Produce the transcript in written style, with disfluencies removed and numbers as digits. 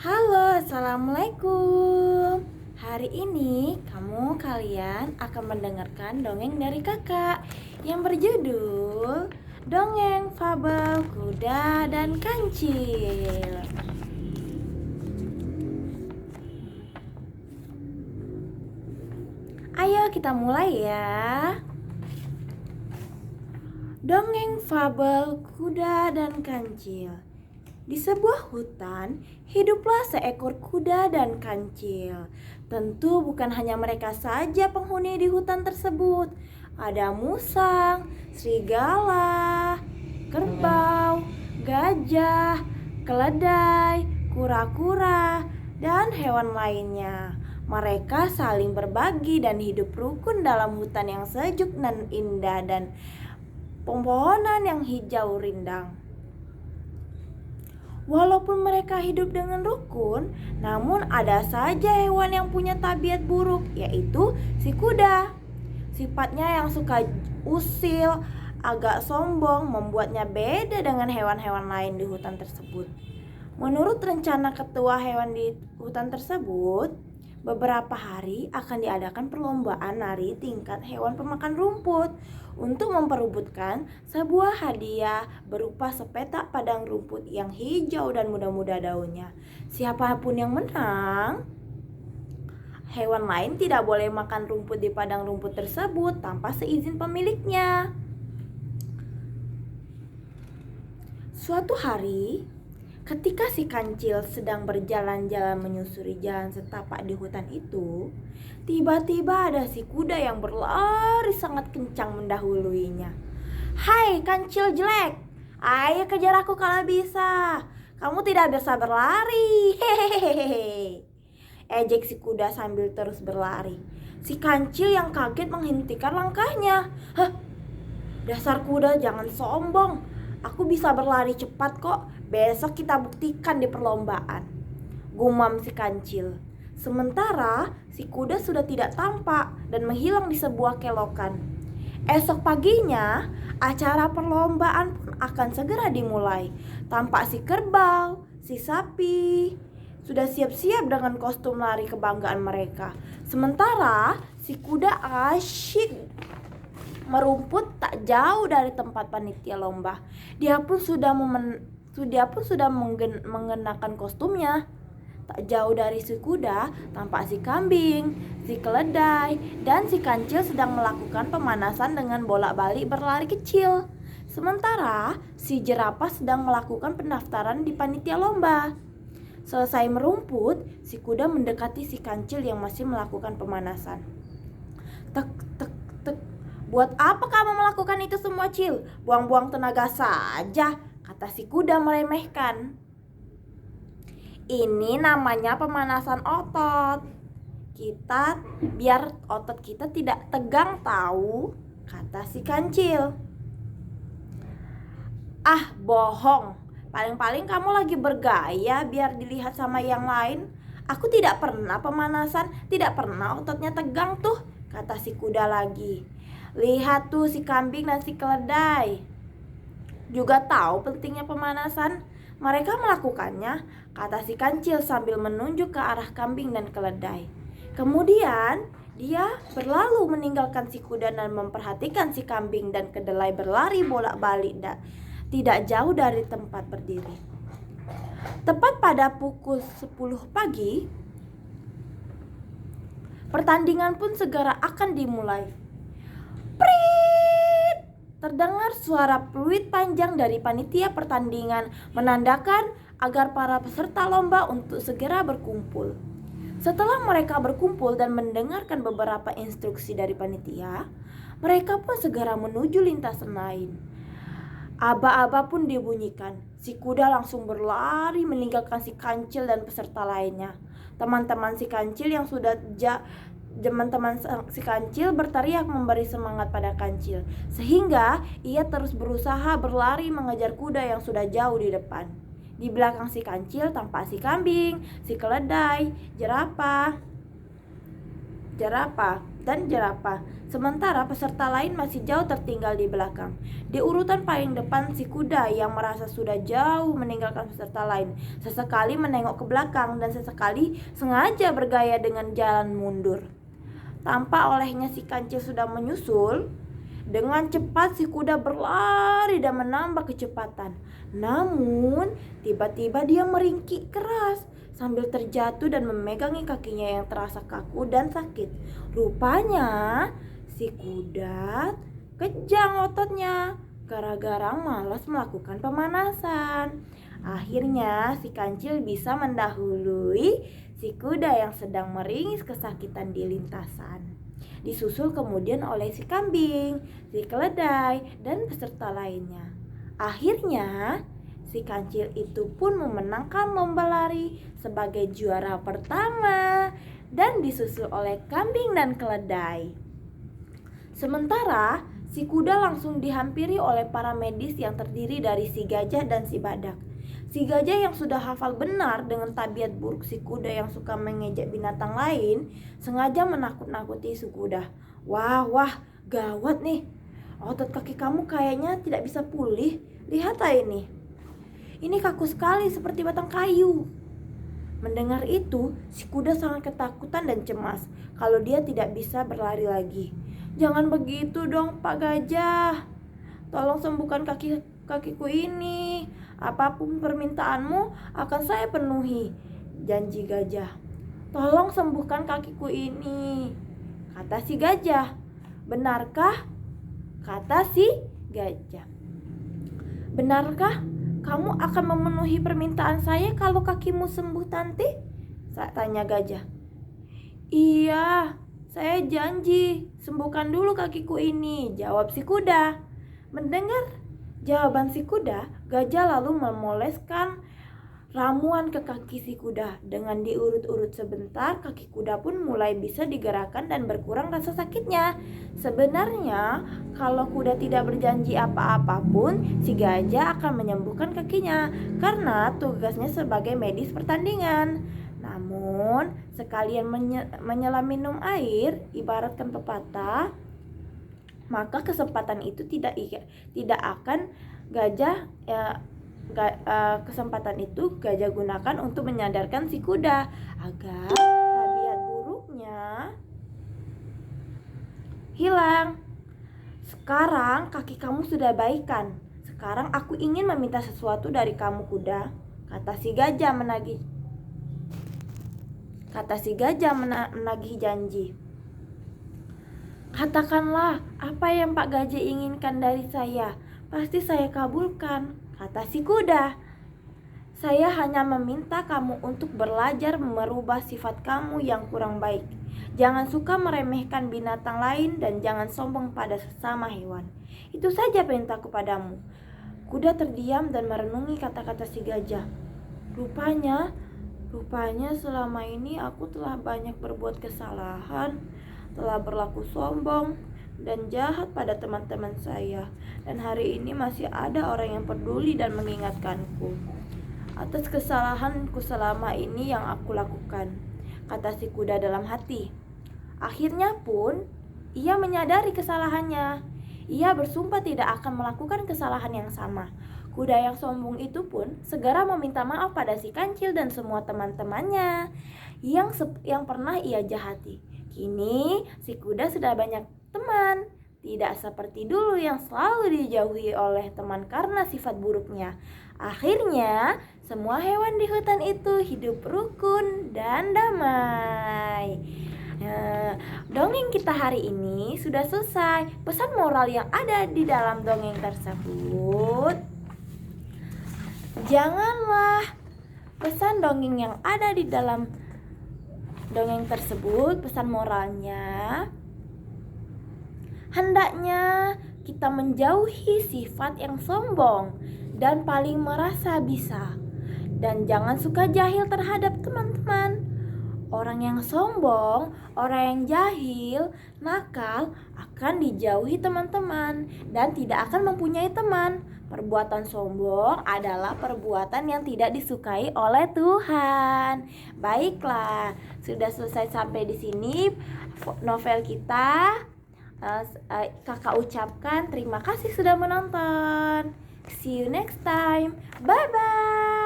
Halo, assalamualaikum. Hari ini kalian akan mendengarkan dongeng dari kakak yang berjudul Dongeng Fabel Kuda dan Kancil. Ayo kita mulai ya. Dongeng Fabel Kuda dan Kancil. Di sebuah hutan, hiduplah seekor kuda dan kancil. Tentu bukan hanya mereka saja penghuni di hutan tersebut. Ada musang, serigala, kerbau, gajah, keledai, kura-kura, dan hewan lainnya. Mereka saling berbagi dan hidup rukun dalam hutan yang sejuk dan indah dan pepohonan yang hijau rindang. Walaupun mereka hidup dengan rukun, namun ada saja hewan yang punya tabiat buruk, yaitu si kuda. Sifatnya yang suka usil, agak sombong, membuatnya beda dengan hewan-hewan lain di hutan tersebut. Menurut rencana ketua hewan di hutan tersebut, beberapa hari akan diadakan perlombaan nari tingkat hewan pemakan rumput untuk memperebutkan sebuah hadiah berupa sepetak padang rumput yang hijau dan muda-muda daunnya. Siapapun yang menang, hewan lain tidak boleh makan rumput di padang rumput tersebut tanpa seizin pemiliknya. Suatu hari, ketika si kancil sedang berjalan-jalan menyusuri jalan setapak di hutan itu, tiba-tiba ada si kuda yang berlari sangat kencang mendahuluinya. "Hai kancil jelek, ayo kejar aku kalau bisa. Kamu tidak bisa berlari." Hehehe. Ejek si kuda sambil terus berlari. Si kancil yang kaget menghentikan langkahnya. "Hah, dasar kuda, jangan sombong. Aku bisa berlari cepat kok. Besok kita buktikan di perlombaan," gumam si kancil. Sementara si kuda sudah tidak tampak dan menghilang di sebuah kelokan. Esok paginya, acara perlombaan pun akan segera dimulai. Tampak si kerbau, si sapi sudah siap-siap dengan kostum lari kebanggaan mereka. Sementara si kuda asyik merumput tak jauh dari tempat panitia lomba. Dia pun sudah mengenakan kostumnya. Tak jauh dari si kuda, tampak si kambing, si keledai, dan si kancil sedang melakukan pemanasan dengan bolak-balik berlari kecil. Sementara si jerapah sedang melakukan pendaftaran di panitia lomba. Selesai merumput, si kuda mendekati si kancil yang masih melakukan pemanasan. "Tek, tek, tek. Buat apa kamu melakukan itu semua, Cil? Buang-buang tenaga saja," kata si kuda meremehkan. "Ini namanya pemanasan otot. Biar otot kita tidak tegang tahu," kata si kancil. "Ah, bohong. Paling-paling kamu lagi bergaya biar dilihat sama yang lain. Aku tidak pernah pemanasan, tidak pernah ototnya tegang tuh," kata si kuda lagi. "Lihat tuh si kambing dan si keledai juga tahu pentingnya pemanasan. Mereka melakukannya," kata si kancil sambil menunjuk ke arah kambing dan keledai. Kemudian dia berlalu meninggalkan si kuda dan memperhatikan si kambing dan kedelai berlari bolak-balik tidak jauh dari tempat berdiri. Tepat pada pukul 10 pagi, pertandingan pun segera akan dimulai. Prit! Terdengar suara peluit panjang dari panitia pertandingan menandakan agar para peserta lomba untuk segera berkumpul. Setelah mereka berkumpul dan mendengarkan beberapa instruksi dari panitia, mereka pun segera menuju lintasan lain. Aba-aba pun dibunyikan. Si kuda langsung berlari meninggalkan si kancil dan peserta lainnya. Teman-teman si kancil berteriak memberi semangat pada kancil, sehingga ia terus berusaha berlari mengejar kuda yang sudah jauh di depan. Di belakang si kancil tampak si kambing, si keledai, jerapah, dan jerapah. Sementara peserta lain masih jauh tertinggal di belakang. Di urutan paling depan si kuda yang merasa sudah jauh meninggalkan peserta lain. Sesekali menengok ke belakang dan sesekali sengaja bergaya dengan jalan mundur. Tanpa olehnya si kancil sudah menyusul. Dengan cepat si kuda berlari dan menambah kecepatan. Namun tiba-tiba dia meringkik keras sambil terjatuh dan memegangi kakinya yang terasa kaku dan sakit. Rupanya si kuda kejang ototnya gara-gara malas melakukan pemanasan. Akhirnya si kancil bisa mendahului si kuda yang sedang meringis kesakitan di lintasan. Disusul kemudian oleh si kambing, si keledai, dan peserta lainnya. Akhirnya si kancil itu pun memenangkan lomba lari sebagai juara pertama dan disusul oleh kambing dan keledai. Sementara si kuda langsung dihampiri oleh para medis yang terdiri dari si gajah dan si badak. Si gajah yang sudah hafal benar dengan tabiat buruk si kuda yang suka mengejek binatang lain, sengaja menakut-nakuti si kuda. Wah, gawat nih. Otot kaki kamu kayaknya tidak bisa pulih. Lihat ini. Ini kaku sekali seperti batang kayu. Mendengar itu, si kuda sangat ketakutan dan cemas kalau dia tidak bisa berlari lagi. Jangan begitu dong, Pak Gajah. Tolong sembuhkan kakiku ini. Apapun permintaanmu akan saya penuhi, janji gajah. Tolong sembuhkan kakiku ini, kata si gajah. Benarkah? Kata si gajah. Benarkah kamu akan memenuhi permintaan saya kalau kakimu sembuh nanti? Tanya gajah. Iya, saya janji. Sembuhkan dulu kakiku ini, jawab si kuda. Mendengar jawaban si kuda, gajah lalu memoleskan ramuan ke kaki si kuda. Dengan diurut-urut sebentar, kaki kuda pun mulai bisa digerakkan dan berkurang rasa sakitnya. Sebenarnya, kalau kuda tidak berjanji apa-apa pun, si gajah akan menyembuhkan kakinya karena tugasnya sebagai medis pertandingan. Namun, sekalian menyelam minum air, ibaratkan pepatah, maka kesempatan itu tidak akan kesempatan itu gajah gunakan untuk menyadarkan si kuda agar tabiat buruknya hilang. Sekarang kaki kamu sudah baikan. Sekarang aku ingin meminta sesuatu dari kamu kuda, kata si gajah menagih janji. Katakanlah apa yang Pak Gajah inginkan dari saya. Pasti saya kabulkan, kata si kuda. Saya hanya meminta kamu untuk belajar merubah sifat kamu yang kurang baik. Jangan suka meremehkan binatang lain dan jangan sombong pada sesama hewan. Itu saja perintahku padamu. Kuda terdiam dan merenungi kata-kata si gajah. Rupanya selama ini aku telah banyak berbuat kesalahan, telah berlaku sombong dan jahat pada teman-teman saya. Dan hari ini masih ada orang yang peduli dan mengingatkanku atas kesalahanku selama ini yang aku lakukan, kata si kuda dalam hati. Akhirnya pun ia menyadari kesalahannya. Ia bersumpah tidak akan melakukan kesalahan yang sama. Kuda yang sombong itu pun segera meminta maaf pada si kancil dan semua teman-temannya yang pernah ia jahati. Kini si kuda sudah banyak teman, tidak seperti dulu yang selalu dijauhi oleh teman karena sifat buruknya. Akhirnya semua hewan di hutan itu hidup rukun dan damai. Dongeng kita hari ini sudah selesai. Pesan moral yang ada di dalam dongeng tersebut, janganlah. Pesan dongeng yang ada di dalam dongeng tersebut, pesan moralnya, hendaknya kita menjauhi sifat yang sombong dan paling merasa bisa. Dan jangan suka jahil terhadap teman-teman. Orang yang sombong, orang yang jahil, nakal akan dijauhi teman-teman dan tidak akan mempunyai teman. Perbuatan sombong adalah perbuatan yang tidak disukai oleh Tuhan. Baiklah, sudah selesai sampai di sini novel kita. Kakak ucapkan terima kasih sudah menonton. See you next time. Bye bye.